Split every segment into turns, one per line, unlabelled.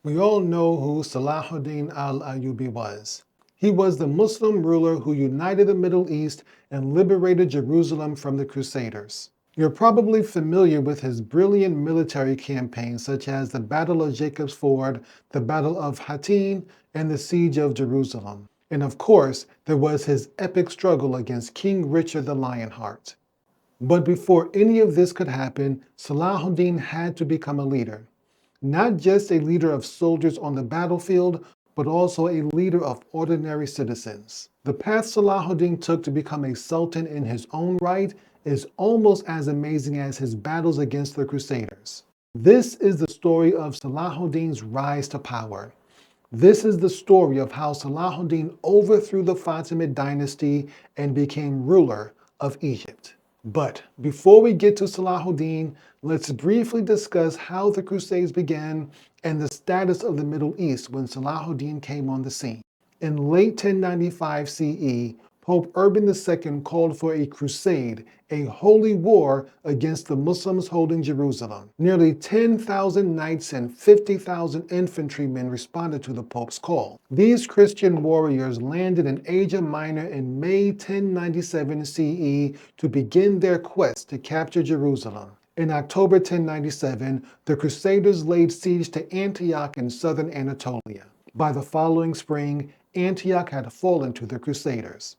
We all know who Salahuddin al-Ayyuubi was. He was the Muslim ruler who united the Middle East and liberated Jerusalem from the Crusaders. You're probably familiar with his brilliant military campaigns such as the Battle of Jacob's Ford, the Battle of Hattin, and the Siege of Jerusalem. And of course, there was his epic struggle against King Richard the Lionheart. But before any of this could happen, Salahuddin had to become a leader. Not just a leader of soldiers on the battlefield, but also a leader of ordinary citizens. The path Salahuddin took to become a sultan in his own right is almost as amazing as his battles against the Crusaders. This is the story of Salahuddin's rise to power. This is the story of how Salahuddin overthrew the Fatimid Dynasty and became ruler of Egypt. But before we get to Salahuddin, let's briefly discuss how the Crusades began and the status of the Middle East when Salahuddin came on the scene. In late 1095 CE, Pope Urban II called for a crusade, a holy war against the Muslims holding Jerusalem. Nearly 10,000 knights and 50,000 infantrymen responded to the Pope's call. These Christian warriors landed in Asia Minor in May 1097 CE to begin their quest to capture Jerusalem. In October 1097, the Crusaders laid siege to Antioch in southern Anatolia. By the following spring, Antioch had fallen to the Crusaders.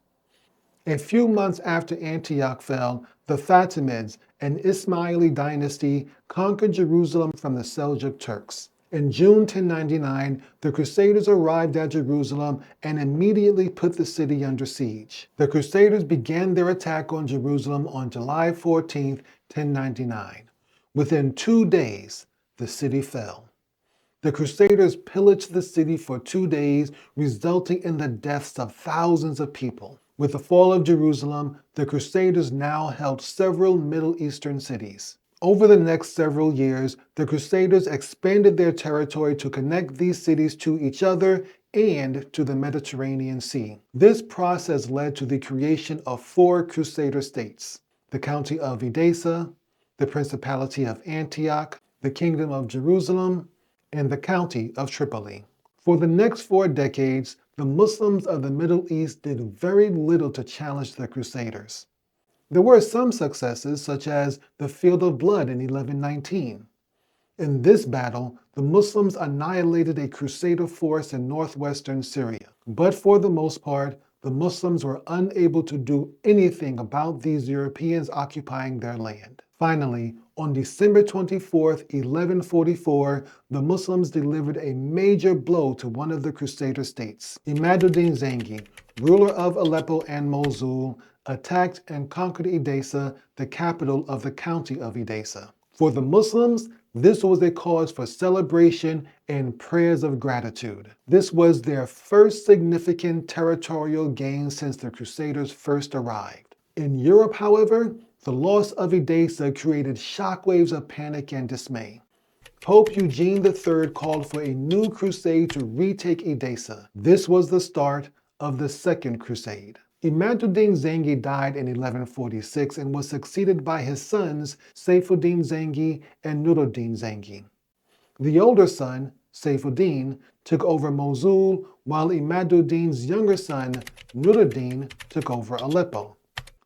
A few months after Antioch fell, the Fatimids, an Ismaili dynasty, conquered Jerusalem from the Seljuk Turks. In June 1099, the Crusaders arrived at Jerusalem and immediately put the city under siege. The Crusaders began their attack on Jerusalem on July 14, 1099. Within 2 days, the city fell. The Crusaders pillaged the city for 2 days, resulting in the deaths of thousands of people. With the fall of Jerusalem, the Crusaders now held several Middle Eastern cities. Over the next several years, the Crusaders expanded their territory to connect these cities to each other and to the Mediterranean Sea. This process led to the creation of 4 Crusader states: the County of Edessa, the Principality of Antioch, the Kingdom of Jerusalem, and the County of Tripoli. For the next 4 decades, the Muslims of the Middle East did very little to challenge the Crusaders. There were some successes, such as the Field of Blood in 1119. In this battle, the Muslims annihilated a Crusader force in northwestern Syria. But for the most part, the Muslims were unable to do anything about these Europeans occupying their land. Finally, on December 24, 1144, the Muslims delivered a major blow to one of the Crusader states. Imaduddin Zengi, ruler of Aleppo and Mosul, attacked and conquered Edessa, the capital of the County of Edessa. For the Muslims, this was a cause for celebration and prayers of gratitude. This was their first significant territorial gain since the Crusaders first arrived. In Europe, however, the loss of Edessa created shockwaves of panic and dismay. Pope Eugene III called for a new crusade to retake Edessa. This was the start of the Second Crusade. Imaduddin Zengi died in 1146 and was succeeded by his sons Saifuddin Zengi and Nuruddin Zengi. The older son, Saifuddin, took over Mosul, while Imaduddin's younger son, Nuruddin, took over Aleppo.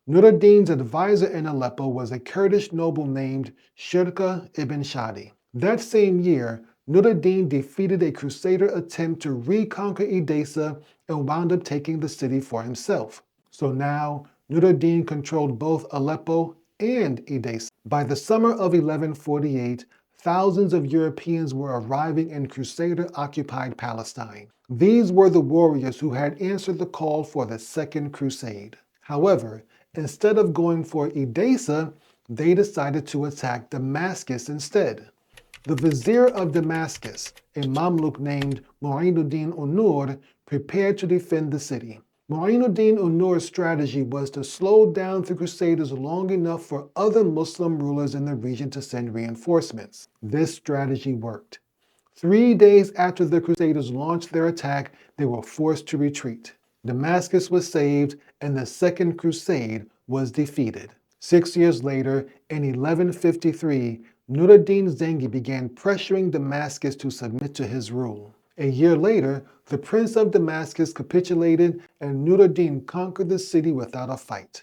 Nuruddin's advisor in Aleppo was a Kurdish noble named Shirkuh ibn Shadi. That same year, Nuruddin defeated a Crusader attempt to reconquer Edessa and wound up taking the city for himself. So now, Nuruddin controlled both Aleppo and Edessa. By the summer of 1148, thousands of Europeans were arriving in Crusader-occupied Palestine. These were the warriors who had answered the call for the Second Crusade. However, instead of going for Edessa, they decided to attack Damascus instead. The Vizier of Damascus, a Mamluk named Mu'inuddin Unur, prepared to defend the city. Mu'inuddin Unur's strategy was to slow down the Crusaders long enough for other Muslim rulers in the region to send reinforcements. This strategy worked. 3 days after the Crusaders launched their attack, they were forced to retreat. Damascus was saved, and the Second Crusade was defeated. 6 years later, in 1153, Nur ad-Din Zengi began pressuring Damascus to submit to his rule. A year later, the Prince of Damascus capitulated and Nur ad-Din conquered the city without a fight.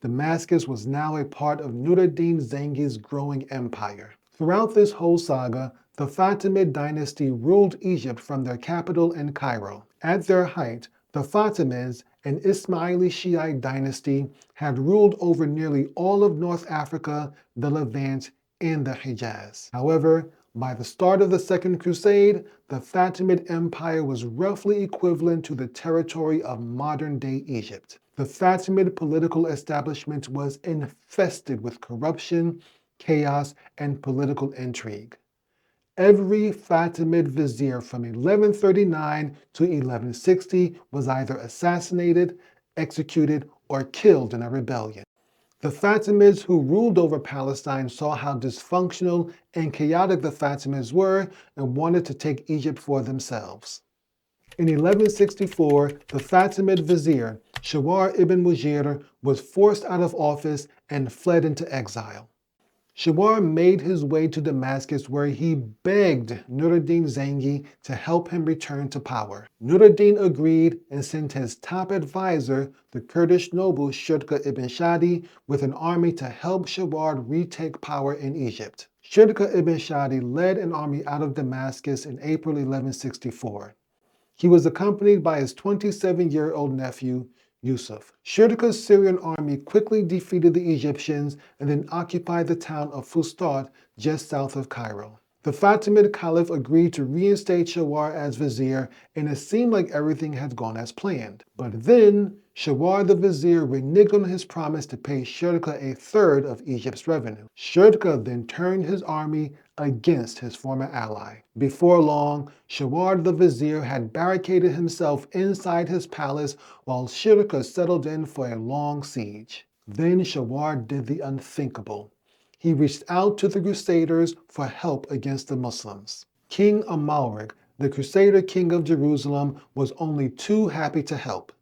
Damascus was now a part of Nur ad-Din Zengi's growing empire. Throughout this whole saga, the Fatimid Dynasty ruled Egypt from their capital in Cairo. At their height, the Fatimids, an Ismaili Shiite dynasty, had ruled over nearly all of North Africa, the Levant, and the Hejaz. However, by the start of the Second Crusade, the Fatimid Empire was roughly equivalent to the territory of modern-day Egypt. The Fatimid political establishment was infested with corruption, chaos, and political intrigue. Every Fatimid vizier from 1139 to 1160 was either assassinated, executed, or killed in a rebellion. The Fatimids who ruled over Palestine saw how dysfunctional and chaotic the Fatimids were and wanted to take Egypt for themselves. In 1164, the Fatimid vizier, Shawar ibn Mujir, was forced out of office and fled into exile. Shawar made his way to Damascus where he begged Nur ad-Din Zengi to help him return to power. Nur ad-Din agreed and sent his top advisor, the Kurdish noble Shirkuh ibn Shadi, with an army to help Shawar retake power in Egypt. Shirkuh ibn Shadi led an army out of Damascus in April 1164. He was accompanied by his 27-year-old nephew, Yusuf. Shirkuh's Syrian army quickly defeated the Egyptians and then occupied the town of Fustat just south of Cairo. The Fatimid Caliph agreed to reinstate Shawar as vizier, and it seemed like everything had gone as planned. But then, Shawar the vizier reneged on his promise to pay Shirkuh a third of Egypt's revenue. Shirkuh then turned his army against his former ally. Before long, Shawar the vizier had barricaded himself inside his palace while Shirkuh settled in for a long siege. Then Shawar did the unthinkable. He reached out to the Crusaders for help against the Muslims. King Amalric, the Crusader king of Jerusalem, was only too happy to help.